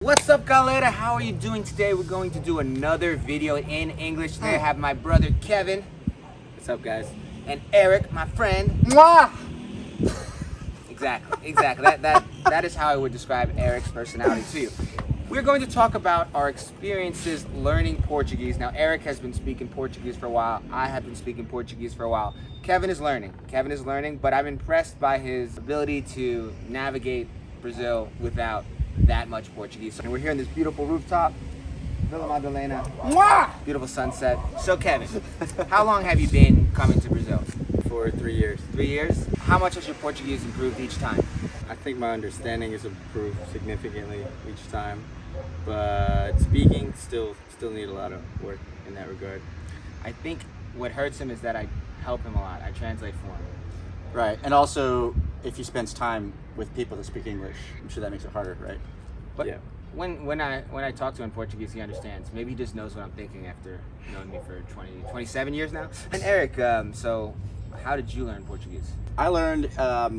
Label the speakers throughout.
Speaker 1: What's up, galera? How are you doing today? We're going to do another video in English. Today I have my brother Kevin. What's up, guys? And Eric, my friend.
Speaker 2: Mwah!
Speaker 1: Exactly. That is how I would describe Eric's personality to you. We're going to talk about our experiences learning Portuguese. Now, Eric has been speaking Portuguese for a while. I have been speaking Portuguese for a while. Kevin is learning, but I'm impressed by his ability to navigate Brazil without that much Portuguese. And we're here on this beautiful rooftop, Villa Madalena.
Speaker 2: Mwah!
Speaker 1: Beautiful sunset. So Kevin, how long have you been coming to Brazil?
Speaker 3: For 3 years.
Speaker 1: 3 years? How much has your Portuguese improved each time?
Speaker 3: I think my understanding has improved significantly each time, but speaking still need a lot of work in that regard.
Speaker 1: I think what hurts him is that I help him a lot. I translate for him.
Speaker 2: Right, and also if he spends time with people that speak English, I'm sure that makes it harder, right?
Speaker 1: But
Speaker 3: yeah.
Speaker 1: When I talk to him in Portuguese, he understands. Maybe he just knows what I'm thinking after knowing me for 27 years now. And Eric, so how did you learn Portuguese?
Speaker 2: I learned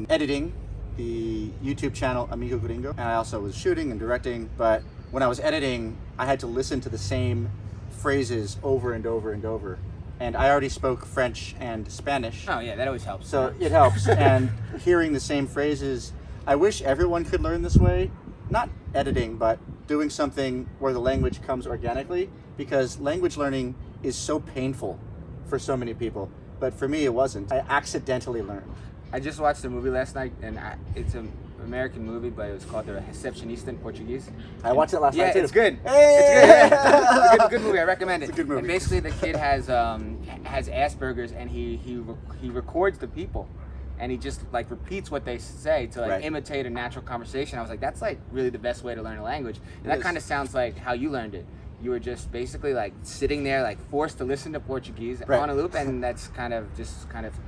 Speaker 2: editing the YouTube channel Amigo Gringo, and I also was shooting and directing, but when I was editing, I had to listen to the same phrases over and over and over. And I already spoke French and Spanish.
Speaker 1: Oh yeah, that always helps.
Speaker 2: So it helps, and hearing the same phrases, I wish everyone could learn this way. Not editing, but doing something where the language comes organically, because language learning is so painful for so many people. But for me, it wasn't. I accidentally learned.
Speaker 1: I just watched a movie last night, and it's an American movie, but it was called The Receptionista in Portuguese.
Speaker 2: I watched it last night
Speaker 1: Yeah,
Speaker 2: too.
Speaker 1: it's good.
Speaker 2: Hey!
Speaker 1: It's good. Yeah. It's a good movie. I recommend it.
Speaker 2: It's a good movie.
Speaker 1: And basically, the kid has Asperger's, and he records the people, and he just like repeats what they say to like imitate a natural conversation. I was like, that's like really the best way to learn a language. And that kind of sounds like how you learned it. You were just basically like sitting there, like forced to listen to Portuguese on a loop, and that's kind of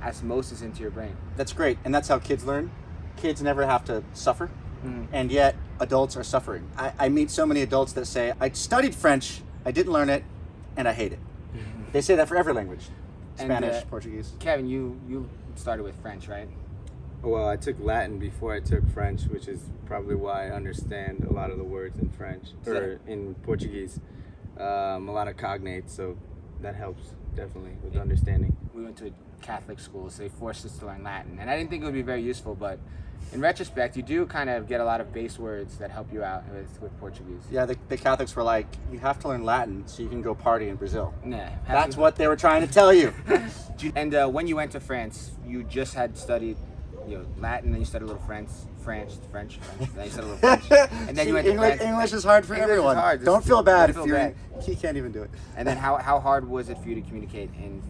Speaker 1: osmosis into your brain.
Speaker 2: That's great, and that's how kids learn. Kids never have to suffer, and yet adults are suffering. I meet so many adults that say, I studied French, I didn't learn it, and I hate it. They say that for every language. Spanish,
Speaker 1: And,
Speaker 2: Portuguese.
Speaker 1: Kevin, you started with French, right?
Speaker 3: Well, I took Latin before I took French, which is probably why I understand a lot of the words in French, or in Portuguese. A lot of cognates, so that helps definitely with understanding.
Speaker 1: We went to a Catholic school, so they forced us to learn Latin, and I didn't think it would be very useful, but in retrospect, you do kind of get a lot of base words that help you out with Portuguese.
Speaker 2: Yeah, the Catholics were like, you have to learn Latin so you can go party in Brazil.
Speaker 1: Nah,
Speaker 2: That's what they were trying to tell you.
Speaker 1: And when you went to France, you just had studied, Latin, then you studied a little French, then you studied a little French, and then you went to France.
Speaker 2: English is hard for
Speaker 1: English
Speaker 2: everyone.
Speaker 1: is hard.
Speaker 2: Don't feel bad if
Speaker 1: Don't
Speaker 2: you
Speaker 1: feel bad.
Speaker 2: You can't even do it.
Speaker 1: And then how hard was it for you to communicate in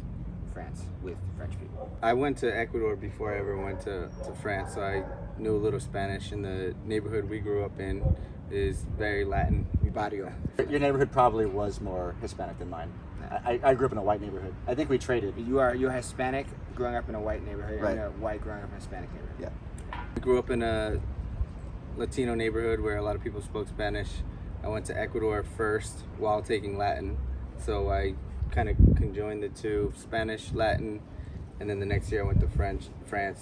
Speaker 1: France with French people?
Speaker 3: I went to Ecuador before I ever went to France, so I knew a little Spanish, and the neighborhood we grew up in is very Latin.
Speaker 1: Mi barrio.
Speaker 2: Your neighborhood probably was more Hispanic than mine. I grew up in a white neighborhood. I think we traded.
Speaker 1: You're Hispanic growing up in a white neighborhood,
Speaker 2: Right.
Speaker 1: and you're white growing up in a Hispanic neighborhood.
Speaker 2: Yeah.
Speaker 3: We grew up in a Latino neighborhood where a lot of people spoke Spanish. I went to Ecuador first while taking Latin, so I kind of conjoined the two, Spanish, Latin, and then the next year I went to France.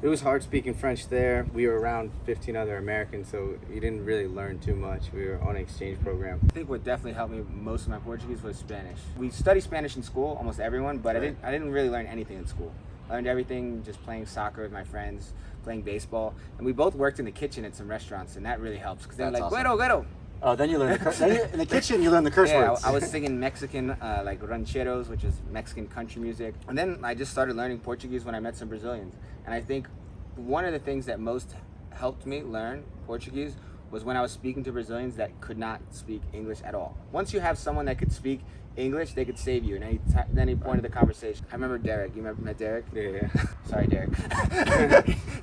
Speaker 3: It was hard speaking French there. We were around 15 other Americans, so you didn't really learn too much. We were on an exchange program.
Speaker 1: I think what definitely helped me most of my Portuguese was Spanish. We studied Spanish in school, almost everyone, but I didn't really learn anything in school. I learned everything just playing soccer with my friends, playing baseball, and we both worked in the kitchen at some restaurants, and that really helps because they're like,
Speaker 2: awesome.
Speaker 1: "Guero, guero."
Speaker 2: Oh, then you learn in the kitchen. You learn the curse words.
Speaker 1: I was singing Mexican, like rancheros, which is Mexican country music. And then I just started learning Portuguese when I met some Brazilians. And I think one of the things that most helped me learn Portuguese was when I was speaking to Brazilians that could not speak English at all. Once you have someone that could speak English, they could save you in any point of the conversation. I remember Derek. You met Derek?
Speaker 3: Yeah.
Speaker 1: Sorry, Derek.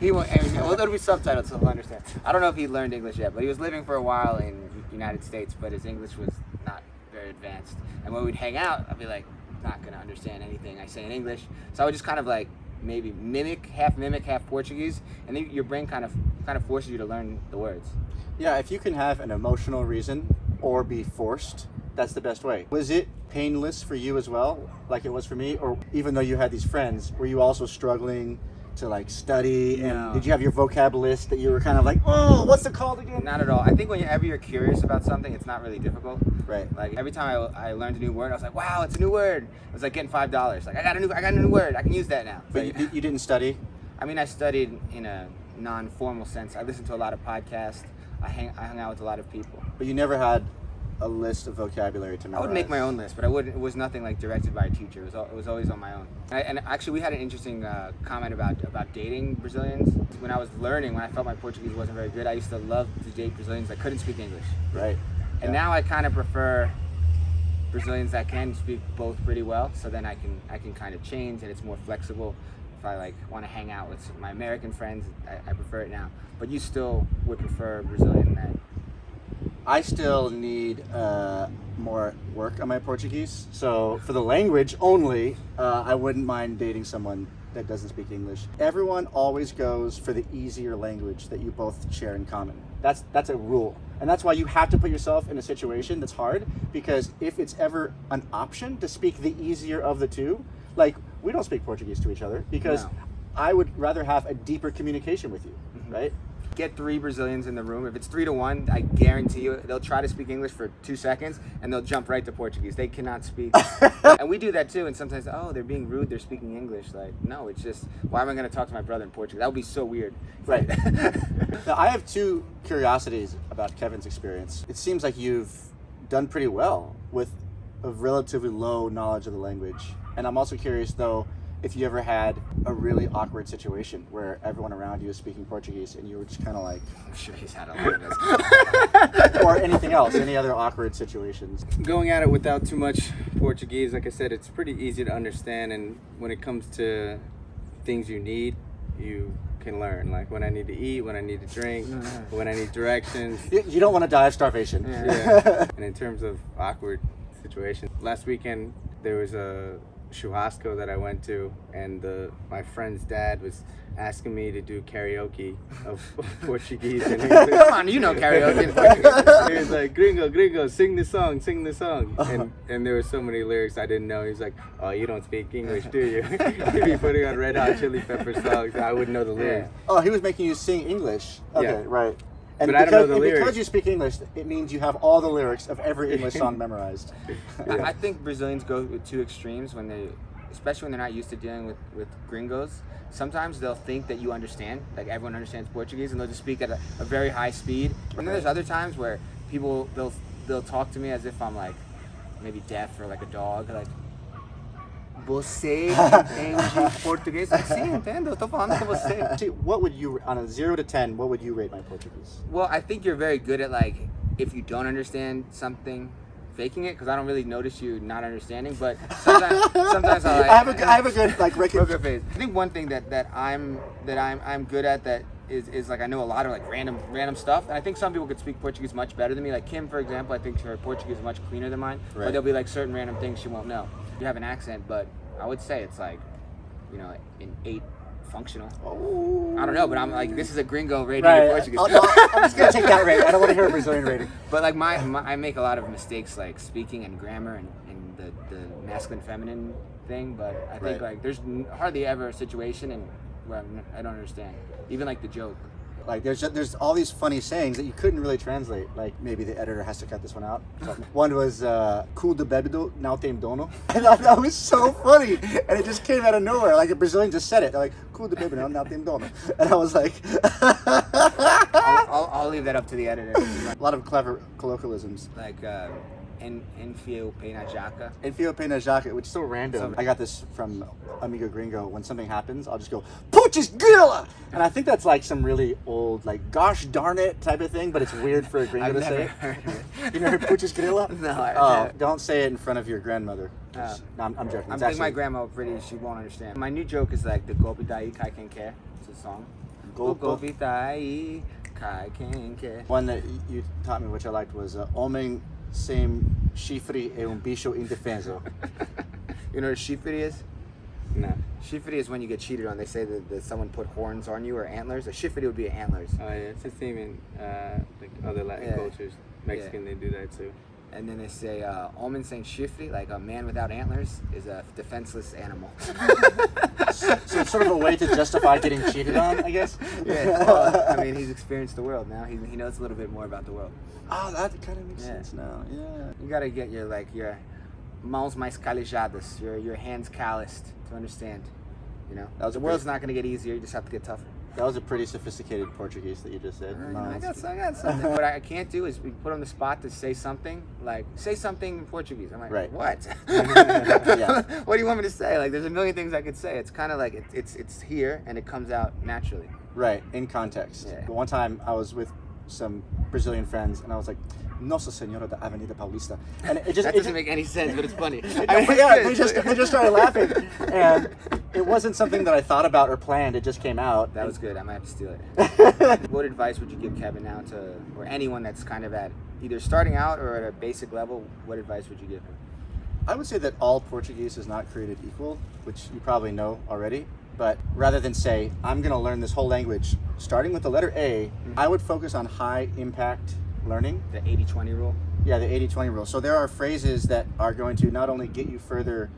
Speaker 1: Well, there'll be subtitles, so he'll understand. I don't know if he learned English yet, but he was living for a while in the United States, but his English was not very advanced. And when we'd hang out, I'd be like, not gonna understand anything I say in English. So I would just kind of like maybe mimic, half Portuguese, and then your brain kind of forces you to learn the words.
Speaker 2: Yeah, if you can have an emotional reason or be forced, that's the best way. Was it painless for you as well, like it was for me? Or even though you had these friends, were you also struggling to like study? And
Speaker 1: No.
Speaker 2: did you have your vocab list that you were kind of like, oh, what's it called again?
Speaker 1: Not at all. I think whenever you're curious about something, it's not really difficult.
Speaker 2: Right.
Speaker 1: Like every time I learned a new word, I was like, wow, it's a new word. It was like getting $5. Like I got a new word. I can use that now.
Speaker 2: But
Speaker 1: Like,
Speaker 2: you didn't study?
Speaker 1: I mean, I studied in a non-formal sense. I listened to a lot of podcasts. I hung out with a lot of people.
Speaker 2: But you never had a list of vocabulary to memorize?
Speaker 1: I would make my own list, but I wouldn't. It was nothing like directed by a teacher. It was always on my own. And actually, we had an interesting comment about dating Brazilians. When I was learning, when I felt my Portuguese wasn't very good, I used to love to date Brazilians that couldn't speak English.
Speaker 2: Right.
Speaker 1: And now I kind of prefer Brazilians that can speak both pretty well. So then I can kind of change, and it's more flexible. If I like want to hang out with my American friends, I prefer it now. But you still would prefer Brazilian that.
Speaker 2: I still need more work on my Portuguese. So for the language only, I wouldn't mind dating someone that doesn't speak English. Everyone always goes for the easier language that you both share in common. That's a rule. And that's why you have to put yourself in a situation that's hard, because if it's ever an option to speak the easier of the two, like we don't speak Portuguese to each other because
Speaker 1: No.
Speaker 2: I would rather have a deeper communication with you, right?
Speaker 1: Get 3 Brazilians in the room. If it's 3-1, I guarantee you they'll try to speak English for 2 seconds and they'll jump right to Portuguese. They cannot speak. And we do that too. And sometimes, oh, they're being rude. They're speaking English. Like, no, it's just, why am I going to talk to my brother in Portuguese? That would be so weird.
Speaker 2: Right. Now, I have 2 curiosities about Kevin's experience. It seems like you've done pretty well with a relatively low knowledge of the language. And I'm also curious, though, if you ever had a really awkward situation where everyone around you is speaking Portuguese and you were just kind of like,
Speaker 1: I'm sure he's had a lot of this.
Speaker 2: or anything else, any other awkward situations.
Speaker 3: Going at it without too much Portuguese, like I said, it's pretty easy to understand, and when it comes to things you need, you can learn. Like when I need to eat, when I need to drink, when I need directions.
Speaker 2: You don't want to die of starvation.
Speaker 3: Yeah. And in terms of awkward situations, last weekend there was a churrasco that I went to, and my friend's dad was asking me to do karaoke of Portuguese. And he was like,
Speaker 1: Come on, you know karaoke in Portuguese.
Speaker 3: he was like, gringo, sing the song. And there were so many lyrics I didn't know. He's like, oh, you don't speak English, do you? He'd be putting on Red Hot Chili Pepper songs. I wouldn't know the lyrics.
Speaker 2: Oh, he was making you sing English. Okay,
Speaker 3: Yeah.
Speaker 2: right. And
Speaker 3: But I don't know the
Speaker 2: and
Speaker 3: lyrics.
Speaker 2: because you speak English, it means you have all the lyrics of every English song memorized.
Speaker 1: I think Brazilians go with 2 extremes especially when they're not used to dealing with gringos. Sometimes they'll think that you understand, like everyone understands Portuguese, and they'll just speak at a very high speed. And then there's other times where people, they'll talk to me as if I'm like maybe deaf or like a dog, like, você entende português? Sim, entendo, eu tô falando com você.
Speaker 2: See, what would you, on a 0 to 10, what would you rate my Portuguese?
Speaker 1: Well, I think you're very good at, like, if you don't understand something, faking it, because I don't really notice you not understanding, but sometimes I like.
Speaker 2: I have a good like record.
Speaker 1: Poker face. I think one thing that I'm good at that is like I know a lot of like random stuff, and I think some people could speak Portuguese much better than me. Like Kim, for example, I think her Portuguese is much cleaner than mine.
Speaker 2: Right.
Speaker 1: But there'll be like certain random things she won't know. You have an accent, but I would say it's like, an 8 functional.
Speaker 2: Oh.
Speaker 1: I don't know, but I'm like, this is a gringo rating
Speaker 2: Right.
Speaker 1: of Portuguese.
Speaker 2: I'm just gonna take that rate. I don't want to hear a Brazilian rating.
Speaker 1: But like I make a lot of mistakes like speaking and grammar and the masculine feminine thing. But I think
Speaker 2: Right.
Speaker 1: like there's hardly ever a situation where I don't understand, even like the joke.
Speaker 2: Like there's all these funny sayings that you couldn't really translate. Like maybe the editor has to cut this one out. So, one was "Cu de bebido não tem dono." I thought that was so funny, and it just came out of nowhere. Like a Brazilian just said it. They're like "Cu de bebido não tem dono," and I was like,
Speaker 1: I'll leave that up to the editor.
Speaker 2: a lot of clever colloquialisms.
Speaker 1: Like enfio pé na jaca.
Speaker 2: Enfio pé na jaca, which is so random. I got this from Amigo Gringo. When something happens, I'll just go, "Putz grila!" And I think that's like some really old, like, gosh darn it type of thing, but it's weird for a gringo
Speaker 1: I've
Speaker 2: to
Speaker 1: never
Speaker 2: say it.
Speaker 1: heard of it.
Speaker 2: You never heard Putz grila?
Speaker 1: No, I
Speaker 2: Oh,
Speaker 1: haven't.
Speaker 2: don't say it in front of your grandmother.
Speaker 1: Oh.
Speaker 2: No, I'm joking.
Speaker 1: I
Speaker 2: It's
Speaker 1: think my
Speaker 2: actually-
Speaker 1: grandma she won't understand. My new joke is like the golpe daí cai quem quer. It's a song. Golpe daí cai quem quer.
Speaker 2: One that you taught me, which I liked, was "Homem sem chifre é bicho indefenso."
Speaker 1: You know what a chifre is?
Speaker 3: No.
Speaker 1: Chifre is when you get cheated on. They say that someone put horns on you or antlers. A chifre would be antlers.
Speaker 3: Oh yeah, it's the same in like other Latin
Speaker 1: Yeah.
Speaker 3: cultures. Mexican, they do that too.
Speaker 1: And then they say, homem sem chifre, like a man without antlers, is a defenseless animal.
Speaker 2: So it's sort of a way to justify getting cheated on, I guess?
Speaker 1: Yeah, well, I mean, he's experienced the world now. He knows a little bit more about the world.
Speaker 2: Oh, that kind of makes sense now, yeah.
Speaker 1: You gotta get your mãos mais calejadas, your hands calloused to understand, you know?
Speaker 2: That was
Speaker 1: The world's not gonna get easier, you just have to get tougher.
Speaker 2: That was a pretty sophisticated Portuguese that you just said.
Speaker 1: I got something. What I can't do is we put on the spot to say something in Portuguese. I'm like,
Speaker 2: right.
Speaker 1: What?
Speaker 2: Yeah.
Speaker 1: What do you want me to say? Like, there's a million things I could say. It's kind of like it's here and it comes out naturally.
Speaker 2: Right, in context.
Speaker 1: Yeah.
Speaker 2: But one time I was with some Brazilian friends and I was like, Nossa Senhora da Avenida Paulista. And it just
Speaker 1: That doesn't make any sense, but it's funny.
Speaker 2: yeah, they just started laughing. And it wasn't something that I thought about or planned, it just came out.
Speaker 1: That was good. I might have to steal it. What advice would you give Kevin now or anyone that's kind of at either starting out or at a basic level? What advice would you give him?
Speaker 2: I would say that all Portuguese is not created equal, which you probably know already. But rather than say, I'm going to learn this whole language, starting with the letter A, I would focus on high impact learning.
Speaker 1: The 80-20 rule?
Speaker 2: Yeah, the 80-20 rule. So there are phrases that are going to not only get you further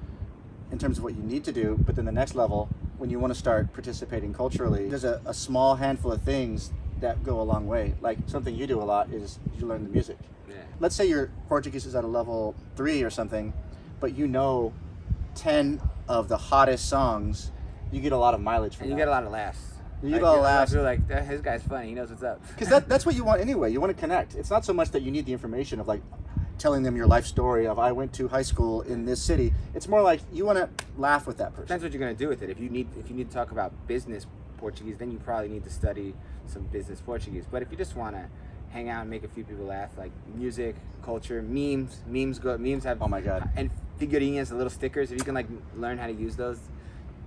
Speaker 2: in terms of what you need to do, but then the next level, when you want to start participating culturally, there's a small handful of things that go a long way. Like something you do a lot is you learn the music.
Speaker 1: Yeah.
Speaker 2: Let's say your Portuguese is at a level 3 or something, but you know 10 of the hottest songs, you get a lot of mileage from
Speaker 1: And you
Speaker 2: that.
Speaker 1: get a lot of laughs.
Speaker 2: You get a lot of laughs.
Speaker 1: You're like, this guy's funny. He knows what's up.
Speaker 2: Because that's what you want anyway. You want to connect. It's not so much that you need the information of like telling them your life story of I went to high school in this city. It's more like you want to laugh with that person.
Speaker 1: Depends what you're going to do with it. If you need to talk about business Portuguese, then you probably need to study some business Portuguese. But if you just want to hang out and make a few people laugh, like music, culture, memes have,
Speaker 2: Oh my God.
Speaker 1: and figurinhas, the little stickers. If you can like learn how to use those,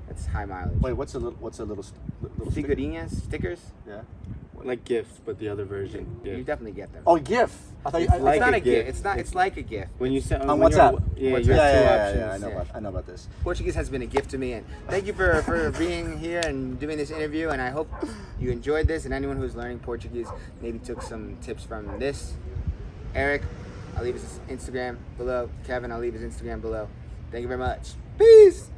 Speaker 1: that's high mileage.
Speaker 2: Wait, what's a little sticker?
Speaker 1: Figurinhas, stickers.
Speaker 2: Yeah.
Speaker 3: Like gifts, but the other version.
Speaker 1: You definitely get them.
Speaker 2: Oh, GIF. I thought
Speaker 3: It's
Speaker 2: you,
Speaker 3: like
Speaker 1: it's not
Speaker 3: a
Speaker 1: a gift.
Speaker 3: gift.
Speaker 1: It's like a gift.
Speaker 3: When you send
Speaker 2: on WhatsApp.
Speaker 3: yeah,
Speaker 1: WhatsApp.
Speaker 3: you have two
Speaker 2: Yeah,
Speaker 3: options.
Speaker 2: I know about this.
Speaker 1: Portuguese has been a gift to me, and thank you for being here and doing this interview. And I hope you enjoyed this, and anyone who's learning Portuguese maybe took some tips from this. Eric, I'll leave his Instagram below. Kevin, I'll leave his Instagram below. Thank you very much. Peace.